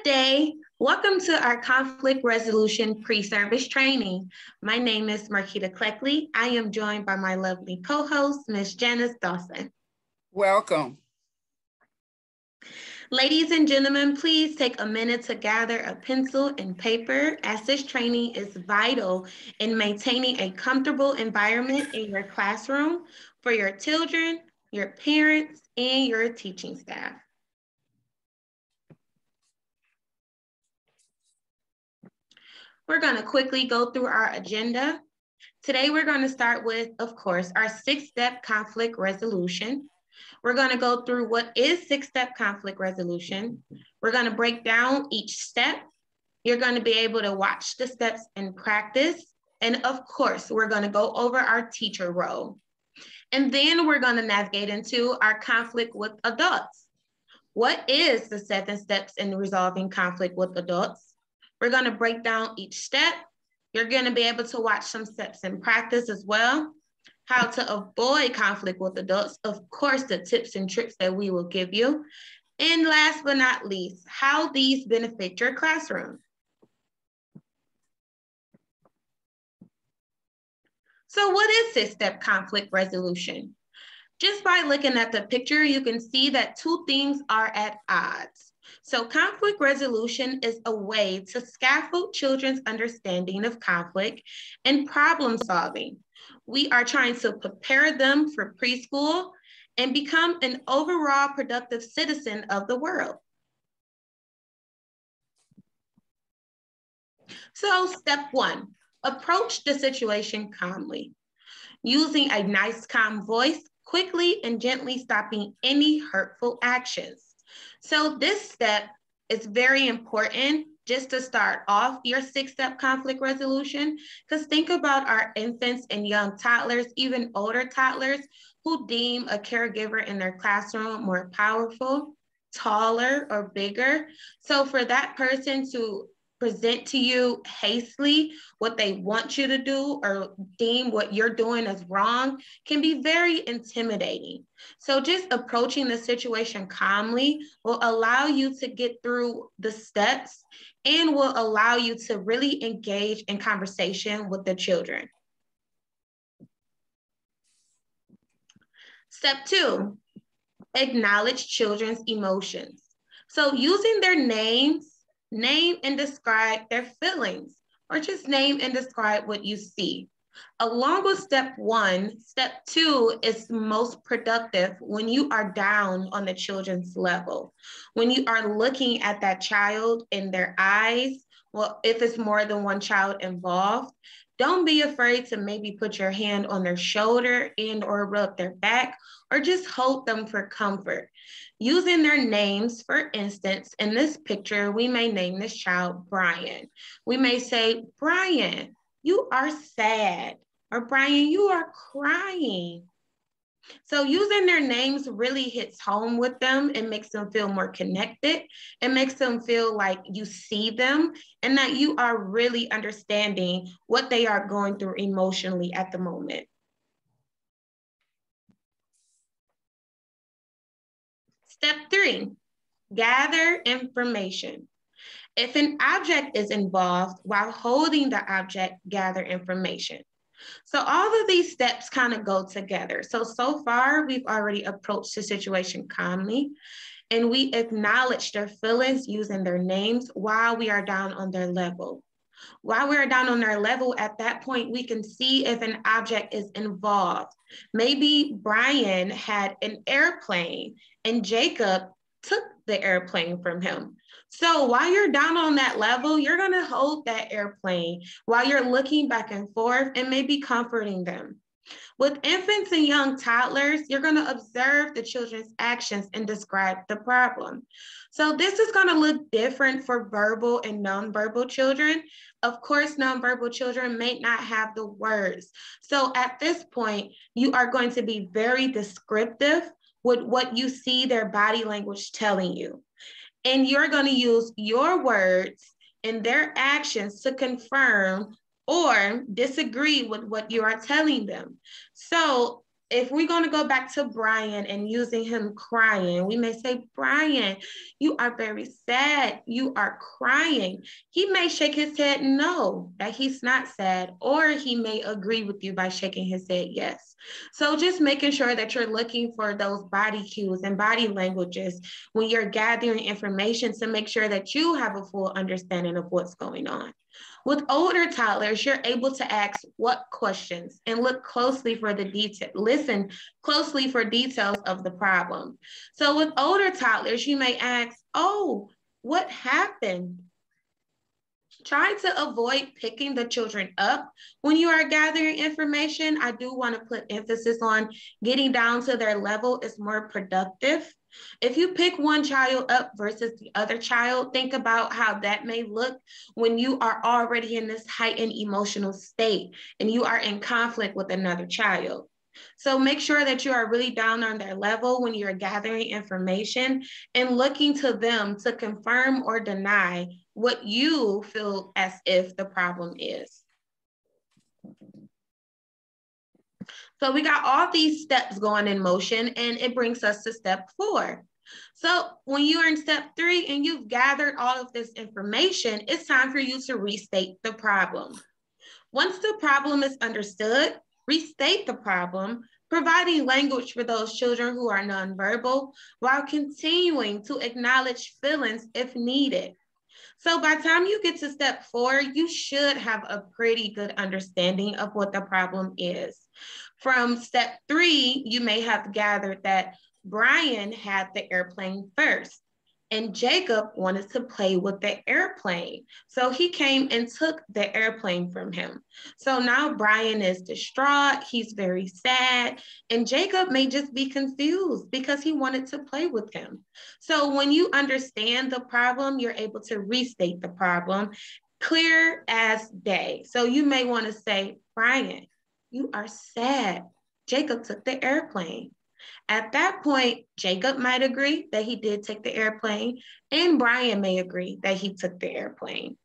Good day. Welcome to our conflict resolution pre-service training. My name is Marquita Cleckley. I am joined by my lovely co-host, Ms. Janice Dawson. Welcome. Ladies and gentlemen, please take a minute to gather a pencil and paper, as this training is vital in maintaining a comfortable environment in your classroom for your children, your parents, and your teaching staff. We're going to quickly go through our agenda. Today, we're going to start with, of course, our 6-step conflict resolution. We're going to go through what is 6-step conflict resolution. We're going to break down each step. You're going to be able to watch the steps in practice. And of course, we're going to go over our teacher role. And then we're going to navigate into our conflict with adults. What is the 7 steps in resolving conflict with adults? We're going to break down each step. You're going to be able to watch some steps in practice as well. How to avoid conflict with adults, of course, the tips and tricks that we will give you. And last but not least, how these benefit your classroom. So what is 6-step conflict resolution? Just by looking at the picture, you can see that 2 things are at odds. So conflict resolution is a way to scaffold children's understanding of conflict and problem solving. We are trying to prepare them for preschool and become an overall productive citizen of the world. So step 1, approach the situation calmly. Using a nice, calm voice, quickly and gently stopping any hurtful actions. So this step is very important just to start off your 6-step conflict resolution, because think about our infants and young toddlers, even older toddlers, who deem a caregiver in their classroom more powerful, taller, or bigger. So for that person to present to you hastily what they want you to do or deem what you're doing as wrong can be very intimidating. So just approaching the situation calmly will allow you to get through the steps and will allow you to really engage in conversation with the children. Step 2, acknowledge children's emotions. So using their names, name and describe their feelings, or just name and describe what you see. Along with step 1, step 2 is most productive when you are down on the children's level. When you are looking at that child in their eyes, well, if it's more than one child involved, don't be afraid to maybe put your hand on their shoulder and or rub their back, or just hold them for comfort. Using their names, for instance, in this picture, we may name this child Brian. We may say, Brian, you are sad, or Brian, you are crying. So using their names really hits home with them. It makes them feel more connected. It makes them feel like you see them and that you are really understanding what they are going through emotionally at the moment. Step 3, gather information. If an object is involved, while holding the object, gather information. So all of these steps kind of go together. So far, we've already approached the situation calmly, and we acknowledge their feelings using their names while we are down on their level. While we're down on their level, at that point, we can see if an object is involved. Maybe Brian had an airplane and Jacob took the airplane from him. So while you're down on that level, you're going to hold that airplane while you're looking back and forth and maybe comforting them. With infants and young toddlers, you're going to observe the children's actions and describe the problem. So this is going to look different for verbal and nonverbal children. Of course, nonverbal children may not have the words. So at this point, you are going to be very descriptive with what you see their body language telling you. And you're going to use your words and their actions to confirm or disagree with what you are telling them. So if we're going to go back to Brian and using him crying, we may say, Brian, you are very sad. You are crying. He may shake his head no, that he's not sad, or he may agree with you by shaking his head yes. So just making sure that you're looking for those body cues and body languages when you're gathering information to make sure that you have a full understanding of what's going on. With older toddlers, you're able to ask what questions and look closely for the detail, listen closely for details of the problem. So with older toddlers, you may ask, oh, what happened? Try to avoid picking the children up when you are gathering information. I do want to put emphasis on getting down to their level is more productive. If you pick one child up versus the other child, think about how that may look when you are already in this heightened emotional state and you are in conflict with another child. So make sure that you are really down on their level when you're gathering information and looking to them to confirm or deny what you feel as if the problem is. So we got all these steps going in motion, and it brings us to step 4. So when you are in step 3 and you've gathered all of this information, it's time for you to restate the problem. Once the problem is understood, restate the problem, providing language for those children who are nonverbal while continuing to acknowledge feelings if needed. So by the time you get to step 4, you should have a pretty good understanding of what the problem is. From step 3, you may have gathered that Brian had the airplane first, and Jacob wanted to play with the airplane. So he came and took the airplane from him. So now Brian is distraught, he's very sad, and Jacob may just be confused because he wanted to play with him. So when you understand the problem, you're able to restate the problem clear as day. So you may want to say, Brian, you are sad. Jacob took the airplane. At that point, Jacob might agree that he did take the airplane, and Brian may agree that he took the airplane.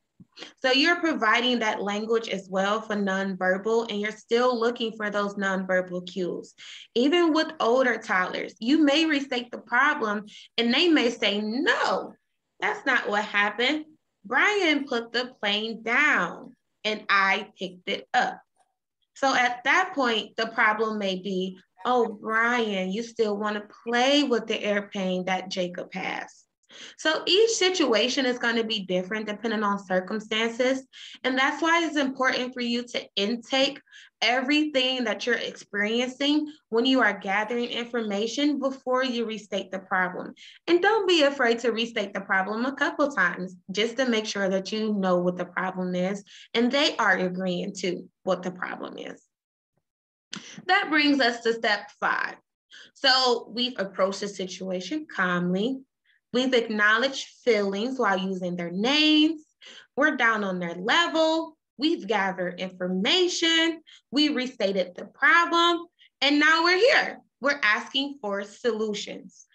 So you're providing that language as well for nonverbal, and you're still looking for those nonverbal cues. Even with older toddlers, you may restate the problem, and they may say, no, that's not what happened. Brian put the plane down, and I picked it up. So at that point, the problem may be, oh, Brian, you still want to play with the airplane that Jacob has. So each situation is going to be different depending on circumstances. And that's why it's important for you to intake everything that you're experiencing when you are gathering information before you restate the problem. And don't be afraid to restate the problem a couple times just to make sure that you know what the problem is and they are agreeing to what the problem is. That brings us to step 5. So we've approached the situation calmly. We've acknowledged feelings while using their names. We're down on their level. We've gathered information. We restated the problem. And now we're here. We're asking for solutions.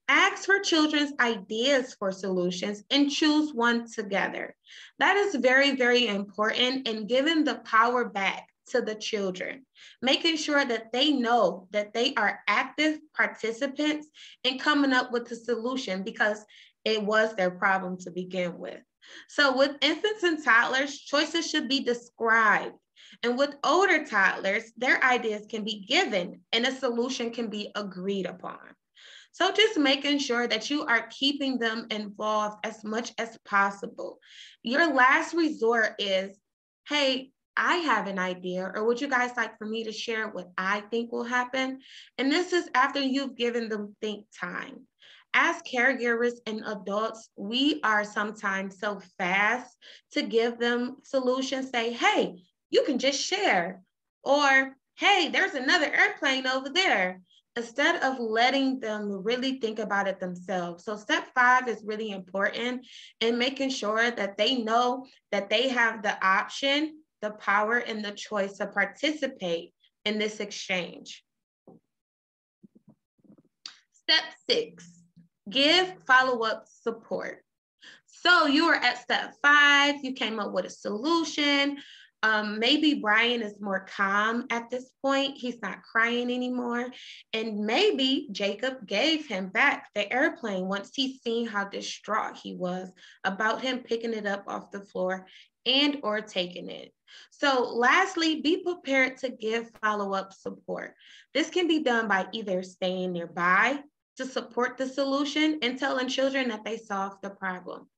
Ask for children's ideas for solutions and choose one together. That is very, very important in giving the power back to the children, making sure that they know that they are active participants in coming up with the solution because it was their problem to begin with. So with infants and toddlers, choices should be described. And with older toddlers, their ideas can be given and a solution can be agreed upon. So just making sure that you are keeping them involved as much as possible. Your last resort is, hey, I have an idea, or would you guys like for me to share what I think will happen? And this is after you've given them think time. As caregivers and adults, we are sometimes so fast to give them solutions, say, hey, you can just share, or hey, there's another airplane over there, instead of letting them really think about it themselves. So step 5 is really important in making sure that they know that they have the option, the power, and the choice to participate in this exchange. Step 6, give follow-up support. So you are at step 5, you came up with a solution. Maybe Brian is more calm at this point. He's not crying anymore. And maybe Jacob gave him back the airplane once he's seen how distraught he was about him picking it up off the floor and or taking it. So lastly, be prepared to give follow-up support. This can be done by either staying nearby to support the solution and telling children that they solved the problem.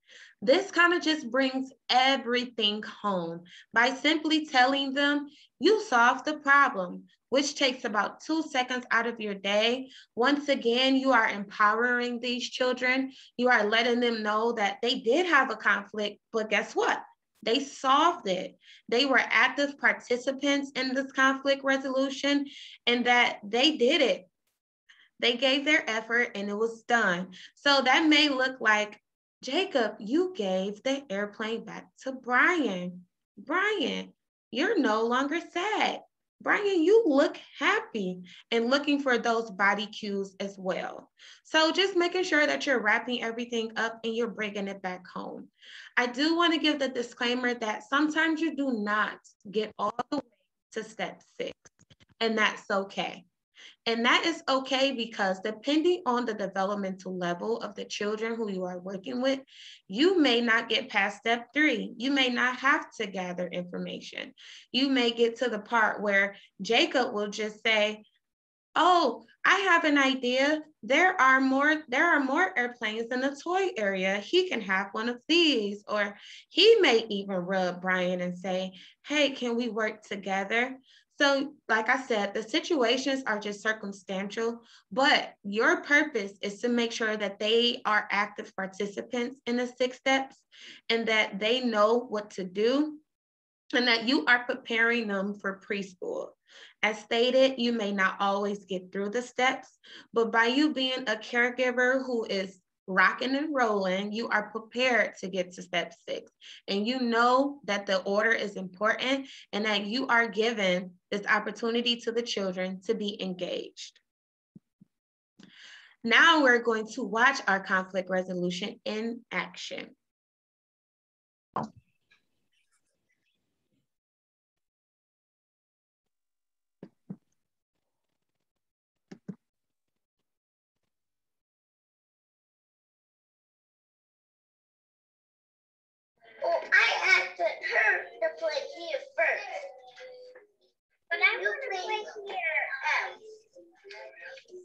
This kind of just brings everything home by simply telling them you solved the problem, which takes about 2 seconds out of your day. Once again, you are empowering these children. You are letting them know that they did have a conflict, but guess what? They solved it. They were active participants in this conflict resolution and that they did it. They gave their effort and it was done. So that may look like, Jacob, you gave the airplane back to Brian. Brian, you're no longer sad. Brian, you look happy, and looking for those body cues as well. So just making sure that you're wrapping everything up and you're bringing it back home. I do want to give the disclaimer that sometimes you do not get all the way to step 6, and that's okay. And that is okay because depending on the developmental level of the children who you are working with, you may not get past step 3. You may not have to gather information. You may get to the part where Jacob will just say, oh, I have an idea. There are more airplanes in the toy area. He can have one of these. Or he may even rub Brian and say, hey, can we work together? So like I said, the situations are just circumstantial, but your purpose is to make sure that they are active participants in the 6 steps and that they know what to do and that you are preparing them for preschool. As stated, you may not always get through the steps, but by you being a caregiver who is rocking and rolling, you are prepared to get to step 6. And you know that the order is important and that you are given this opportunity to the children to be engaged. Now we're going to watch our conflict resolution in action. Well, I asked her to play here first. But I want to play here else.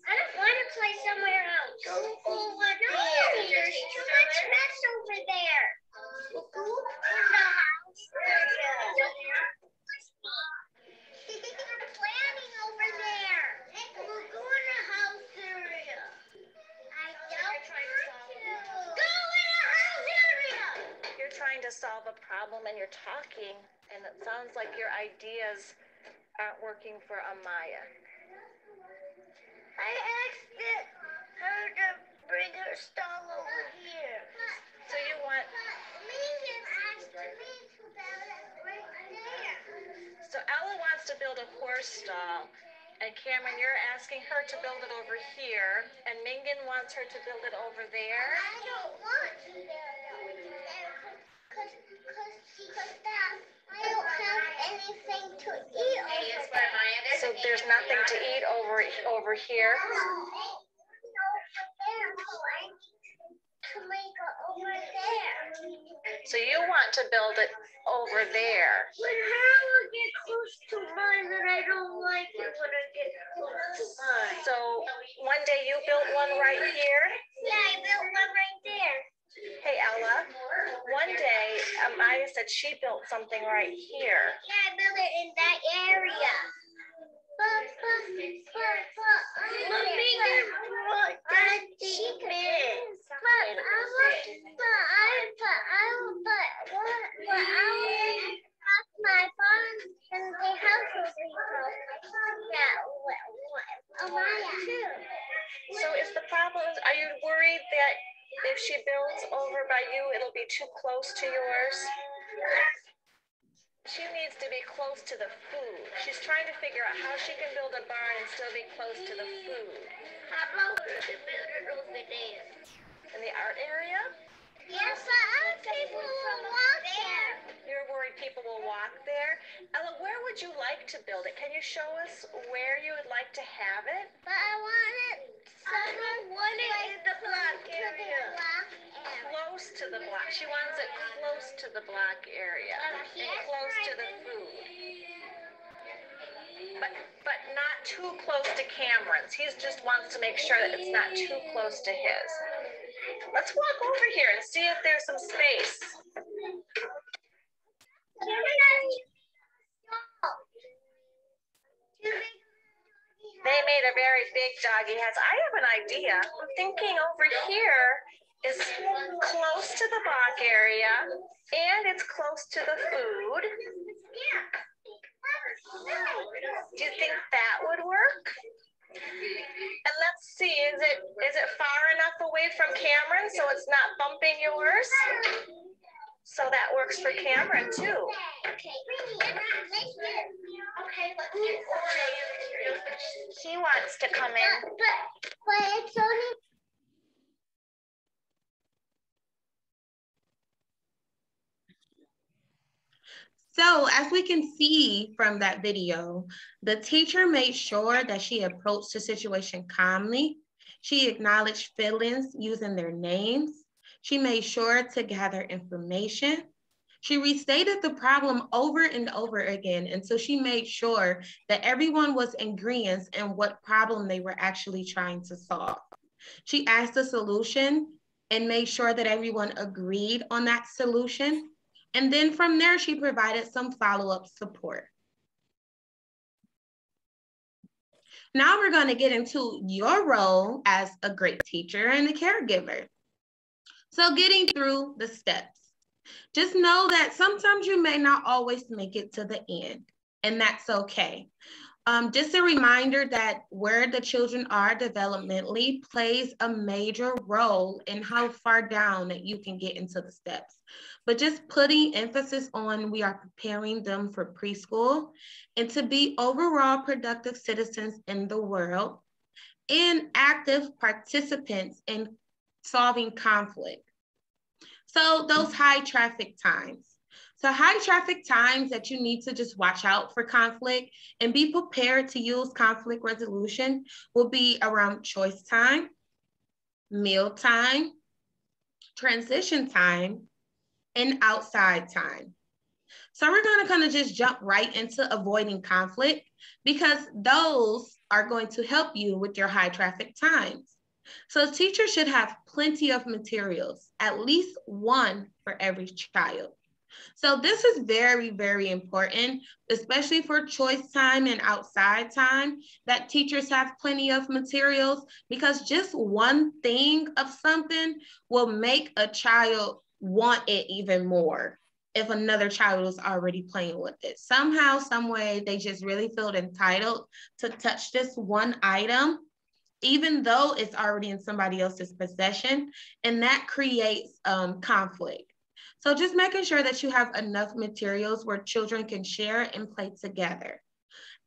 I don't want to play somewhere else. Go over there. There's too much mess over there. We'll go in the house area. Planning over there. We'll go in the house area. I don't want to. Go in the house area. You're trying to solve a problem and you're talking, and it sounds like your ideas aren't working for Amaya. I asked her to bring her stall over here. So you want... Megan asked me to build it right there. So Ella wants to build a horse stall, and Cameron, you're asking her to build it over here, and Mingan wants her to build it over there. I don't want to build it over there because I don't have anything to eat over there. So there's nothing to eat over here. To make it over there. So you want to build it over there. But how will get close to mine and I don't like it when I get close to mine. So one day you built one right here. Yeah, I built one right there. Hey Ella, one day Amaya said she built something right here. Yeah, I built it in that area. But Megan brought that sheep in. My barn and the house over here. Yeah, Amaya too. So is the problem, are you worried that if she builds over by you, it'll be too close to yours? She needs to be close to the food. She's trying to figure out how she can build a barn and still be close to the food. How about her to build it over there? In the art area? Yes, but other people will walk there. You're worried people will walk there. Ella, where would you like to build it? Can you show us where you would like to have it? But I want it in the block area. Close to the block. She wants it close to the block area and close to the food. But not too close to Cameron's. He just wants to make sure that it's not too close to his. Let's walk over here and see if there's some space. They made a very big doggy house. I have an idea. I'm thinking over here is close to the block area and it's close to the food. Do you think that would work? And let's see, is it far enough away from Cameron so it's not bumping yours? So that works for Cameron too. He wants to come in. But it's only. So as we can see from that video, the teacher made sure that she approached the situation calmly. She acknowledged feelings using their names. She made sure to gather information. She restated the problem over and over again until she made sure that everyone was in agreement in what problem they were actually trying to solve. She asked the solution and made sure that everyone agreed on that solution. And then from there, she provided some follow-up support. Now we're going to get into your role as a great teacher and a caregiver. So getting through the steps. Just know that sometimes you may not always make it to the end, and that's okay. Just a reminder that where the children are developmentally plays a major role in how far down that you can get into the steps. But just putting emphasis on we are preparing them for preschool and to be overall productive citizens in the world and active participants in solving conflict. So those high traffic times. So high traffic times that you need to just watch out for conflict and be prepared to use conflict resolution will be around choice time, meal time, transition time, and outside time. So we're going to kind of just jump right into avoiding conflict because those are going to help you with your high traffic times. So teachers should have plenty of materials, at least one for every child. So this is very, very important, especially for choice time and outside time, that teachers have plenty of materials because just one thing of something will make a child want it even more if another child is already playing with it. Somehow, some way, they just really feel entitled to touch this one item, even though it's already in somebody else's possession, and that creates conflict. So just making sure that you have enough materials where children can share and play together.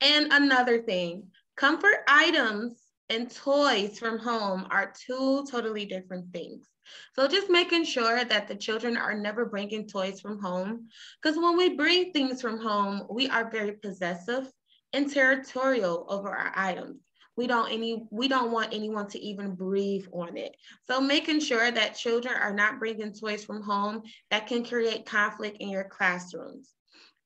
And another thing, comfort items and toys from home are two totally different things. So just making sure that the children are never bringing toys from home, because when we bring things from home, we are very possessive and territorial over our items. We don't want anyone to even breathe on it. So making sure that children are not bringing toys from home that can create conflict in your classrooms.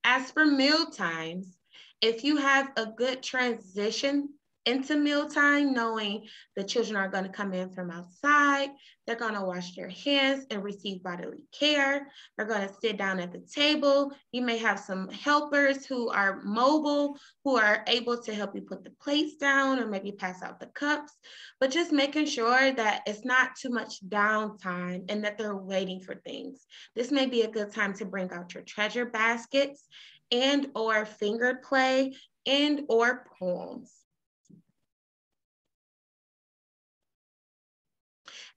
As for meal times, if you have a good transition into mealtime, knowing the children are going to come in from outside, they're going to wash their hands and receive bodily care. They're going to sit down at the table. You may have some helpers who are mobile, who are able to help you put the plates down or maybe pass out the cups, but just making sure that it's not too much downtime and that they're waiting for things. This may be a good time to bring out your treasure baskets and or finger play and or poems.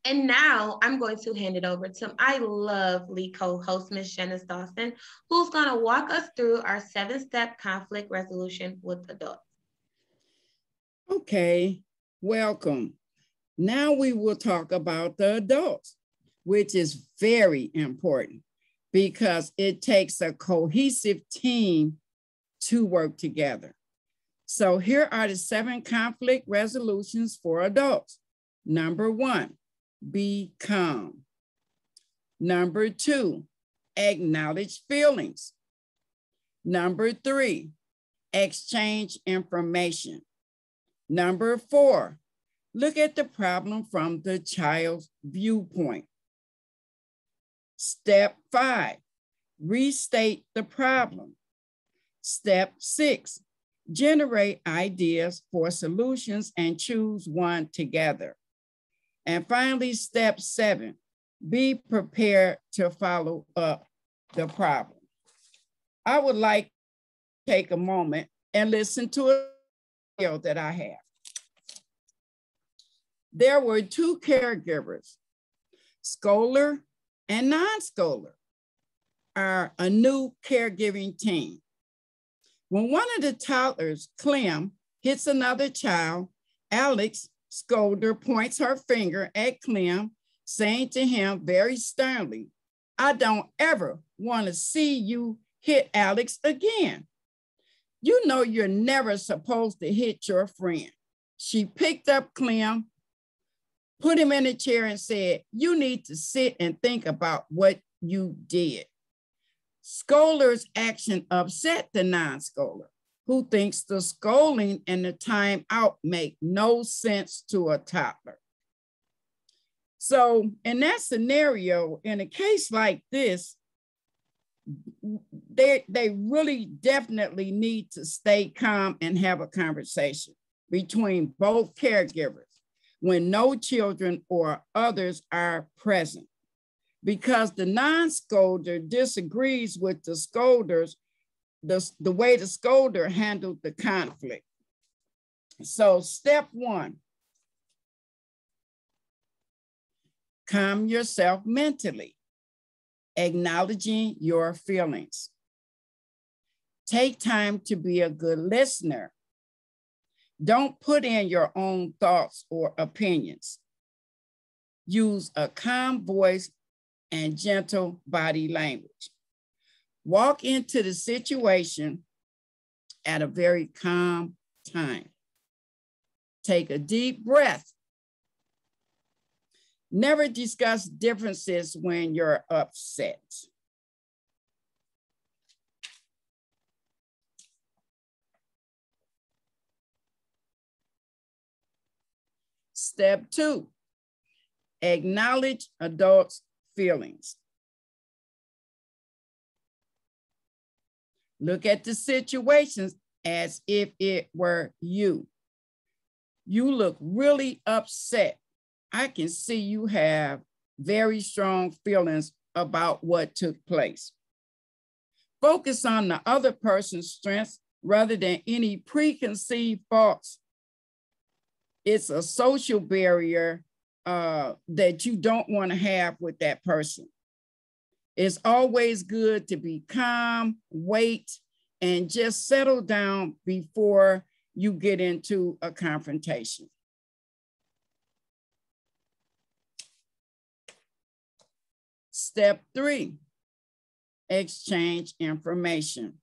And now I'm going to hand it over to my lovely co-host, Ms. Janice Dawson, who's going to walk us through our 7-step conflict resolution with adults. Okay, welcome. Now we will talk about the adults, which is very important. because it takes a cohesive team to work together. So here are the 7 conflict resolutions for adults. Number 1, be calm. Number 2, acknowledge feelings. Number 3, exchange information. Number 4, look at the problem from the child's viewpoint. Step 5, restate the problem. Step 6, generate ideas for solutions and choose one together. And finally, step 7, be prepared to follow up the problem. I would like to take a moment and listen to a video that I have. There were 2 caregivers, Scholar and non-Scholar, are a new caregiving team. When one of the toddlers, Clem, hits another child, Alex Scolder points her finger at Clem, saying to him very sternly, "I don't ever want to see you hit Alex again. You know you're never supposed to hit your friend." She picked up Clem, put him in a chair and said, "You need to sit and think about what you did." Scholar's action upset the non-Scholar, who thinks the scolding and the time out make no sense to a toddler. So in that scenario, in a case like this, they really definitely need to stay calm and have a conversation between both caregivers when no children or others are present, because the non-scolder disagrees with the scolders, the way the scolder handled the conflict. So step 1, calm yourself mentally, acknowledging your feelings. Take time to be a good listener. Don't put in your own thoughts or opinions. Use a calm voice and gentle body language. Walk into the situation at a very calm time. Take a deep breath. Never discuss differences when you're upset. Step 2, acknowledge adults' feelings. Look at the situations as if it were you. You look really upset. I can see you have very strong feelings about what took place. Focus on the other person's strengths rather than any preconceived thoughts. It's a social barrier that you don't want to have with that person. It's always good to be calm, wait, and just settle down before you get into a confrontation. Step 3, exchange information.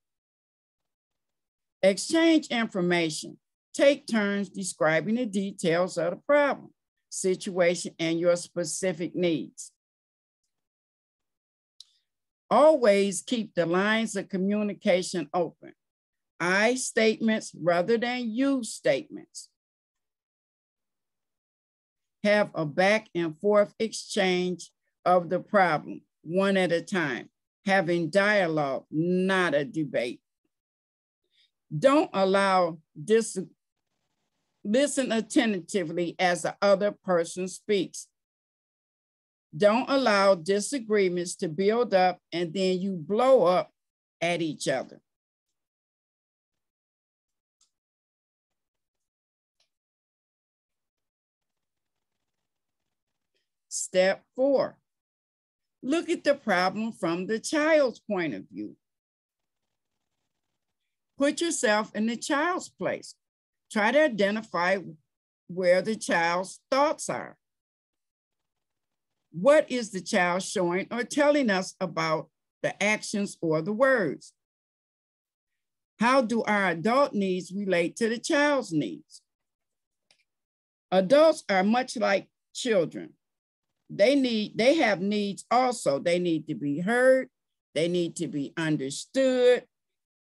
Exchange information. Take turns describing the details of the problem, situation, and your specific needs. Always keep the lines of communication open. I statements rather than you statements. Have a back and forth exchange of the problem, one at a time. Having dialogue, not a debate. Don't allow listen attentively as the other person speaks. Don't allow disagreements to build up and then you blow up at each other. Step 4, look at the problem from the child's point of view. Put yourself in the child's place. Try to identify where the child's thoughts are. What is the child showing or telling us about the actions, or the words? How do our adult needs relate to the child's needs? Adults are much like children. They have needs also. They need to be heard, they need to be understood,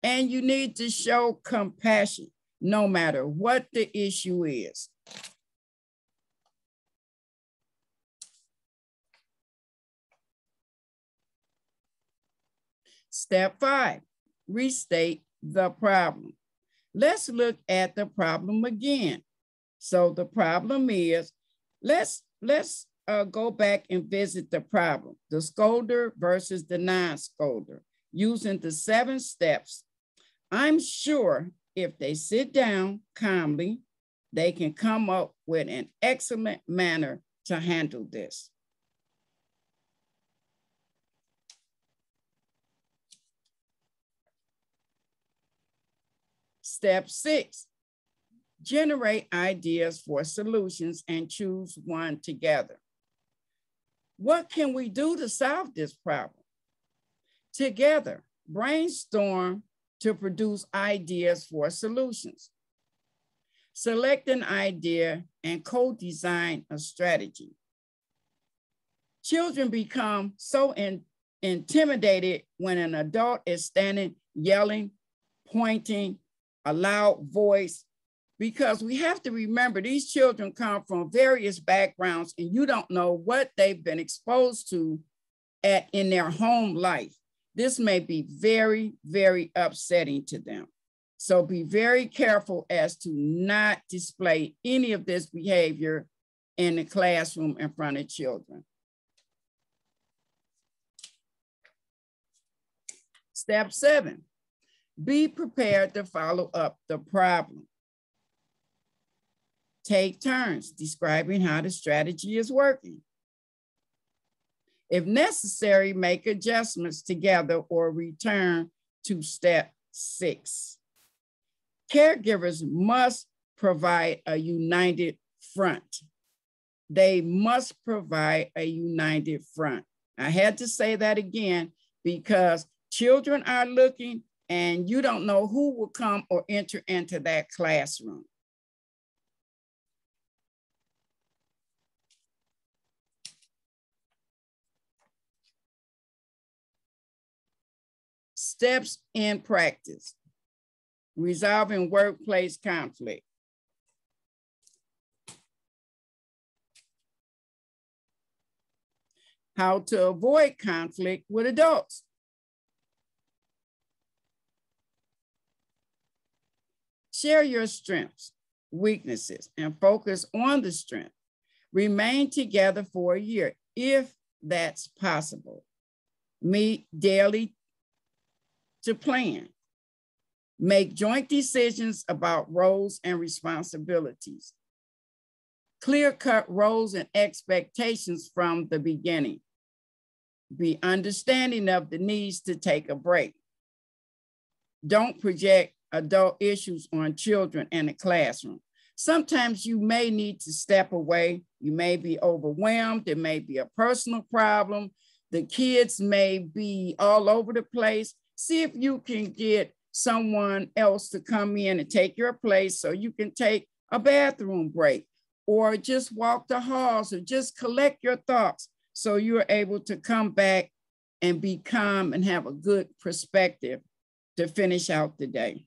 and you need to show compassion no matter what the issue is. Step 5, restate the problem. Let's look at the problem again. So the problem is, let's go back and visit the problem, the scolder versus the non-scolder, using the 7 steps. I'm sure if they sit down calmly, they can come up with an excellent manner to handle this. Step 6, generate ideas for solutions and choose one together. What can we do to solve this problem? Together, brainstorm to produce ideas for solutions. Select an idea and co-design a strategy. Children become so intimidated when an adult is standing, yelling, pointing, a loud voice, because we have to remember these children come from various backgrounds and you don't know what they've been exposed to in their home life. This may be very, very upsetting to them. So be very careful as to not display any of this behavior in the classroom in front of children. Step 7, be prepared to follow up the problem. Take turns describing how the strategy is working. If necessary, make adjustments together or return to step 6. Caregivers must provide a united front. They must provide a united front. I had to say that again because children are looking and you don't know who will come or enter into that classroom. Steps in practice. Resolving workplace conflict. How to avoid conflict with adults. Share your strengths, weaknesses, and focus on the strength. Remain together for a year, if that's possible. Meet daily to plan. Make joint decisions about roles and responsibilities. Clear-cut roles and expectations from the beginning. Be understanding of the needs to take a break. Don't project adult issues on children in the classroom. Sometimes you may need to step away. You may be overwhelmed. There may be a personal problem. The kids may be all over the place. See if you can get someone else to come in and take your place so you can take a bathroom break or just walk the halls or just collect your thoughts so you're able to come back and be calm and have a good perspective to finish out the day.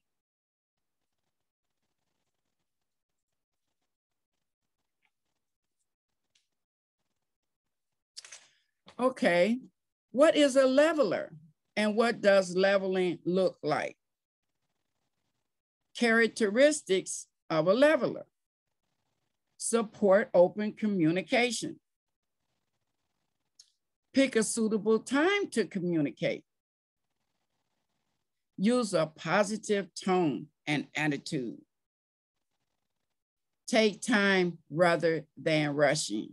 Okay, what is a leveler and what does leveling look like? Characteristics of a leveler. Support open communication. Pick a suitable time to communicate. Use a positive tone and attitude. Take time rather than rushing.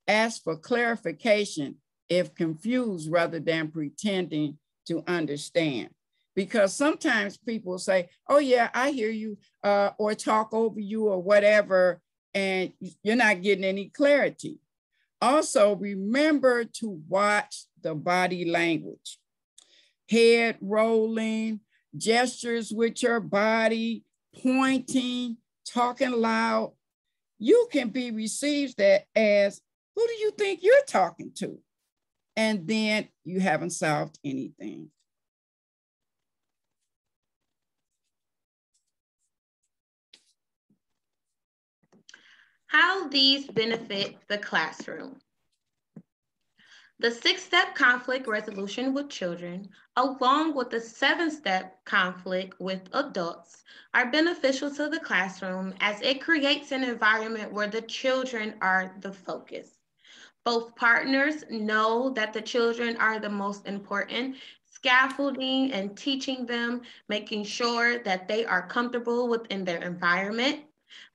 Ask for clarification if confused rather than pretending to understand. Because sometimes people say, oh yeah, I hear you, or talk over you or whatever, and you're not getting any clarity. Also, remember to watch the body language. Head rolling, gestures with your body, pointing, talking loud. You can be received that as, who do you think you're talking to? And then you haven't solved anything. How these benefit the classroom. The 6-step conflict resolution with children, along with the 7-step conflict with adults, are beneficial to the classroom as it creates an environment where the children are the focus. Both partners know that the children are the most important, scaffolding and teaching them, making sure that they are comfortable within their environment.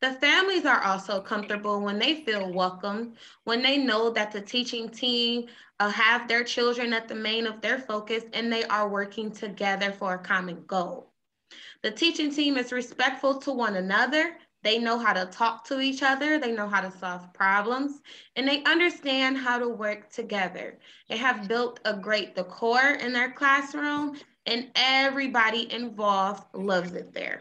The families are also comfortable when they feel welcome, when they know that the teaching team have their children at the main of their focus and they are working together for a common goal. The teaching team is respectful to one another. They know how to talk to each other. They know how to solve problems, and they understand how to work together. They have built a great decor in their classroom, and everybody involved loves it there.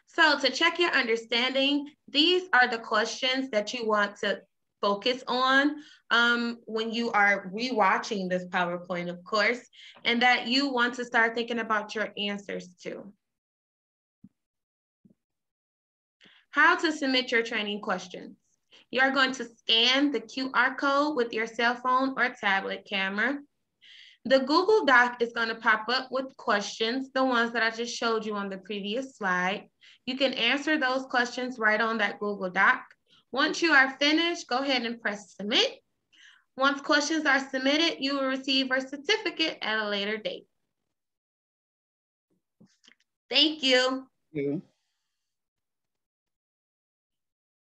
So to check your understanding, these are the questions that you want to focus on when you are rewatching this PowerPoint, of course, and that you want to start thinking about your answers to. How to submit your training questions. You are going to scan the QR code with your cell phone or tablet camera. The Google Doc is going to pop up with questions, the ones that I just showed you on the previous slide. You can answer those questions right on that Google Doc. Once you are finished, go ahead and press submit. Once questions are submitted, you will receive a certificate at a later date. Thank you. Thank you.